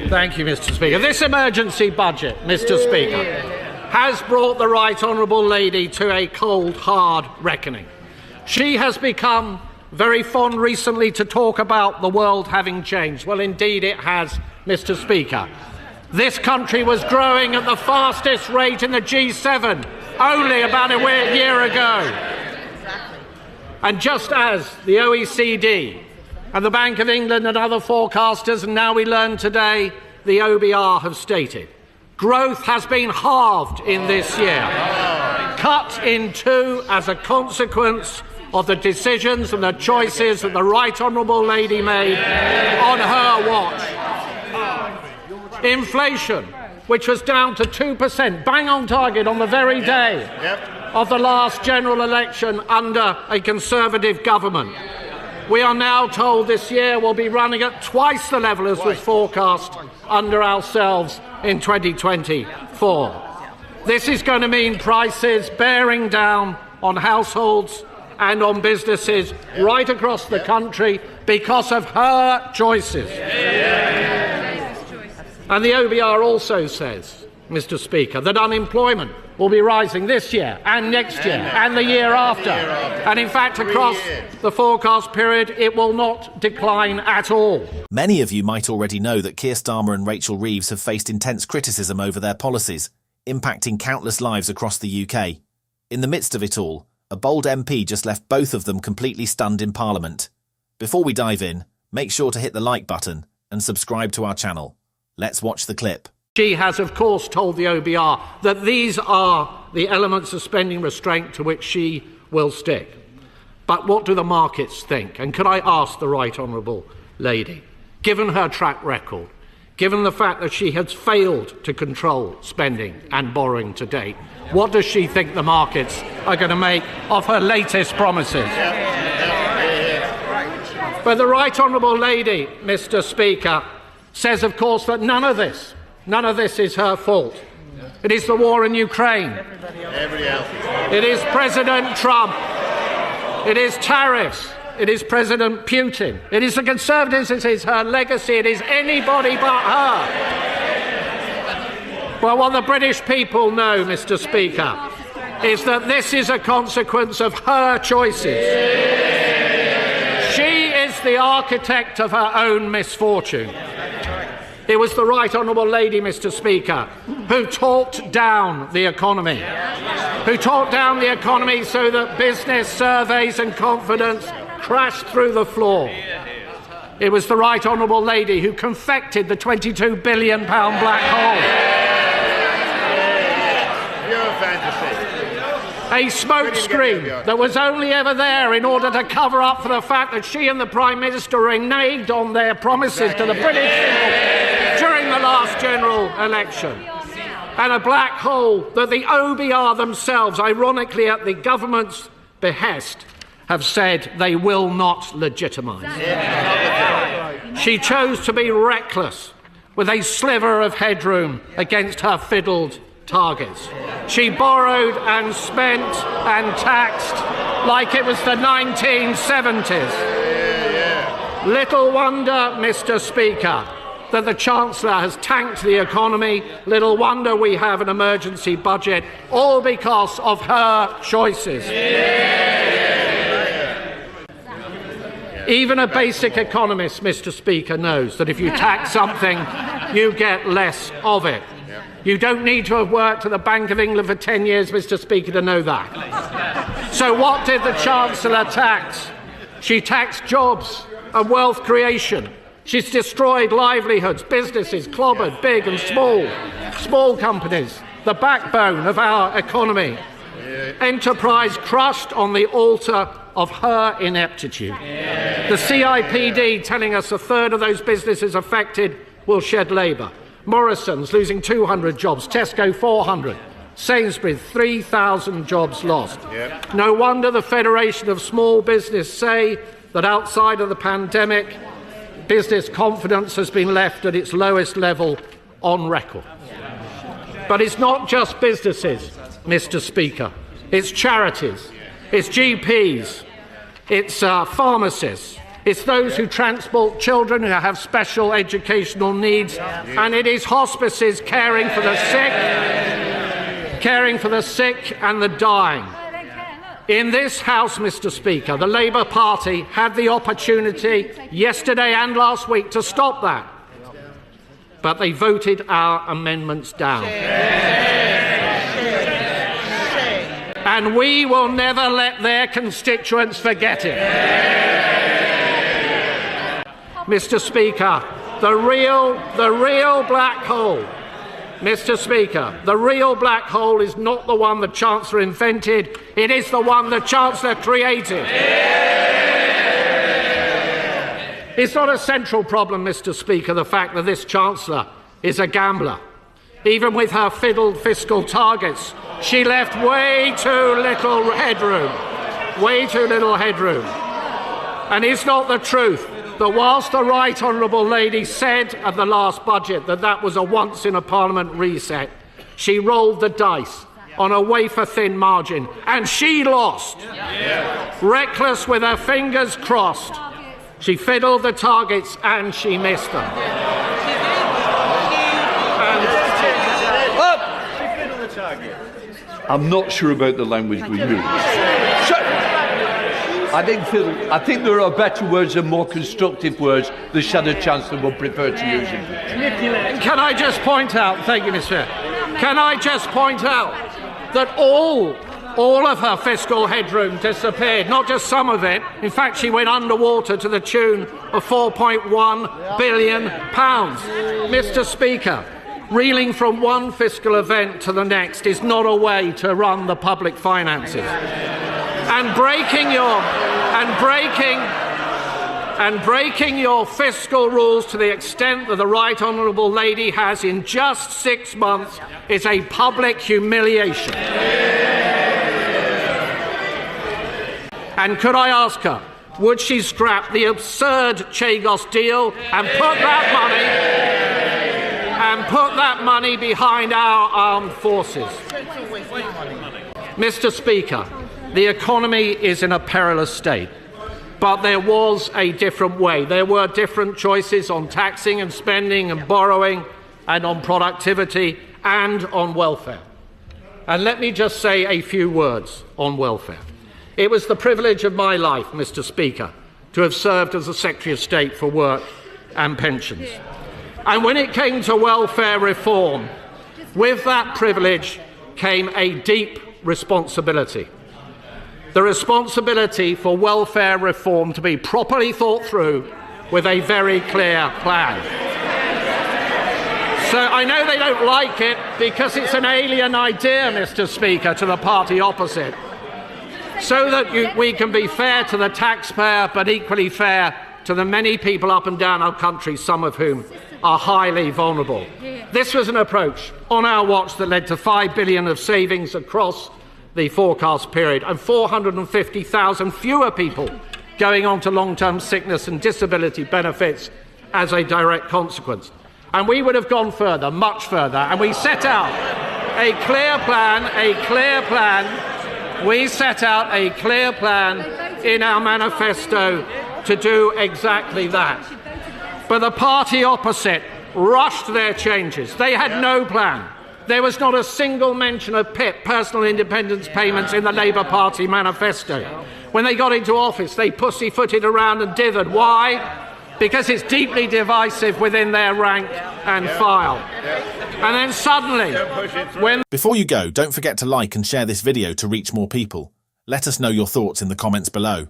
Thank you, Mr. Speaker. This emergency budget, Mr. Speaker, has brought the Right Honourable Lady to a cold, hard reckoning. She has become very fond recently to talk about the world having changed. Well, indeed it has, Mr. Speaker. This country was growing at the fastest rate in the G7 only about a year ago. And just as the OECD and the Bank of England and other forecasters, and now we learn today the OBR have stated, growth has been halved in this year, cut in two as a consequence of the decisions and the choices that the Right Honourable Lady made on her watch. Inflation, which was down to 2%, bang on target on the very day of the last general election under a Conservative government. We are now told this year will be running at twice the level as was forecast under ourselves in 2024. This is going to mean prices bearing down on households and on businesses right across the country because of her choices. And the OBR also says, Mr. Speaker, that unemployment will be rising this year and next year and the year after. And in fact, across the forecast period, it will not decline at all. Many of you might already know that Keir Starmer and Rachel Reeves have faced intense criticism over their policies, impacting countless lives across the UK. In the midst of it all, a bold MP just left both of them completely stunned in Parliament. Before we dive in, make sure to hit the like button and subscribe to our channel. Let's watch the clip. She has, of course, told the OBR that these are the elements of spending restraint to which she will stick. But what do the markets think? And could I ask the Right Honourable Lady, given her track record, given the fact that she has failed to control spending and borrowing to date, what does she think the markets are going to make of her latest promises? But the Right Honourable Lady, Mr. Speaker, says, of course, that none of this is her fault. It is the war in Ukraine. It is President Trump. It is tariffs. It is President Putin. It is the Conservatives. It is her legacy. It is anybody but her. Well, what the British people know, Mr. Speaker, is that this is a consequence of her choices. She is the architect of her own misfortune. It was the Right Honourable Lady, Mr. Speaker, who talked down the economy, so that business surveys and confidence crashed through the floor. It was the Right Honourable Lady who confected the £22 billion black hole. A smokescreen that was only ever there in order to cover up for the fact that she and the Prime Minister reneged on their promises to the British people during the last general election. And a black hole that the OBR themselves, ironically at the government's behest, have said they will not legitimise. She chose to be reckless with a sliver of headroom against her fiddled targets. She borrowed and spent and taxed like it was the 1970s. Little wonder, Mr. Speaker, that the Chancellor has tanked the economy. Little wonder we have an emergency budget, all because of her choices. Even a basic economist, Mr. Speaker, knows that if you tax something, you get less of it. You don't need to have worked at the Bank of England for 10 years, Mr. Speaker, to know that. So what did the Chancellor tax? She taxed jobs and wealth creation. She's destroyed livelihoods, businesses clobbered, big and small companies, the backbone of our economy. Enterprise crushed on the altar of her ineptitude. The CIPD telling us a third of those businesses affected will shed labour. Morrison's losing 200 jobs, Tesco 400, Sainsbury's 3,000 jobs lost. No wonder the Federation of Small Business say that outside of the pandemic, business confidence has been left at its lowest level on record. But it's not just businesses, Mr. Speaker. It's charities, it's GPs, it's pharmacists, It's those who transport children who have special educational needs, and it is hospices caring for the sick and the dying. In this House, Mr. Speaker, the Labour Party had the opportunity yesterday and last week to stop that, but they voted our amendments down. And we will never let their constituents forget it. Mr. Speaker, the real black hole, Mr. Speaker, the real black hole is not the one the Chancellor invented, it is the one the Chancellor created. It's not a central problem, Mr. Speaker, the fact that this Chancellor is a gambler. Even with her fiddled fiscal targets, she left way too little headroom. And it's not the truth that whilst the Right Honourable Lady said at the last budget that that was a once-in-a-Parliament reset, she rolled the dice on a wafer-thin margin, and she lost. Reckless with her fingers crossed, she fiddled the targets and she missed them. I'm not sure about the language we use. I think there are better words and more constructive words the Shadow Chancellor would prefer to use. Can I just point out, thank you, Mr. Chair, can I just point out that all of her fiscal headroom disappeared, not just some of it. In fact, she went underwater to the tune of £4.1 billion. Mr. Speaker, reeling from one fiscal event to the next is not a way to run the public finances. And breaking your fiscal rules to the extent that the Right Honourable Lady has in just 6 months is a public humiliation. And could I ask her, would she scrap the absurd Chagos deal and put that money behind our armed forces? Mr. Speaker, the economy is in a perilous state, but there was a different way. There were different choices on taxing and spending and borrowing and on productivity and on welfare. And let me just say a few words on welfare. It was the privilege of my life, Mr. Speaker, to have served as the Secretary of State for Work and Pensions. And when it came to welfare reform, with that privilege came a deep responsibility. The responsibility for welfare reform to be properly thought through with a very clear plan. So I know they don't like it because it's an alien idea, Mr. Speaker, to the party opposite. So that we can be fair to the taxpayer but equally fair to the many people up and down our country, some of whom are highly vulnerable. This was an approach on our watch that led to £5 billion of savings across the forecast period and 450,000 fewer people going on to long-term sickness and disability benefits as a direct consequence. And we would have gone further, much further, and we set out a clear plan. We set out a clear plan in our manifesto to do exactly that. But the party opposite rushed their changes. They had no plan. There was not a single mention of PIP, personal independence payments, in the Labour Party manifesto. When they got into office, they pussyfooted around and dithered. Why? Because it's deeply divisive within their rank and file. And then suddenly, when... Before you go, don't forget to like and share this video to reach more people. Let us know your thoughts in the comments below.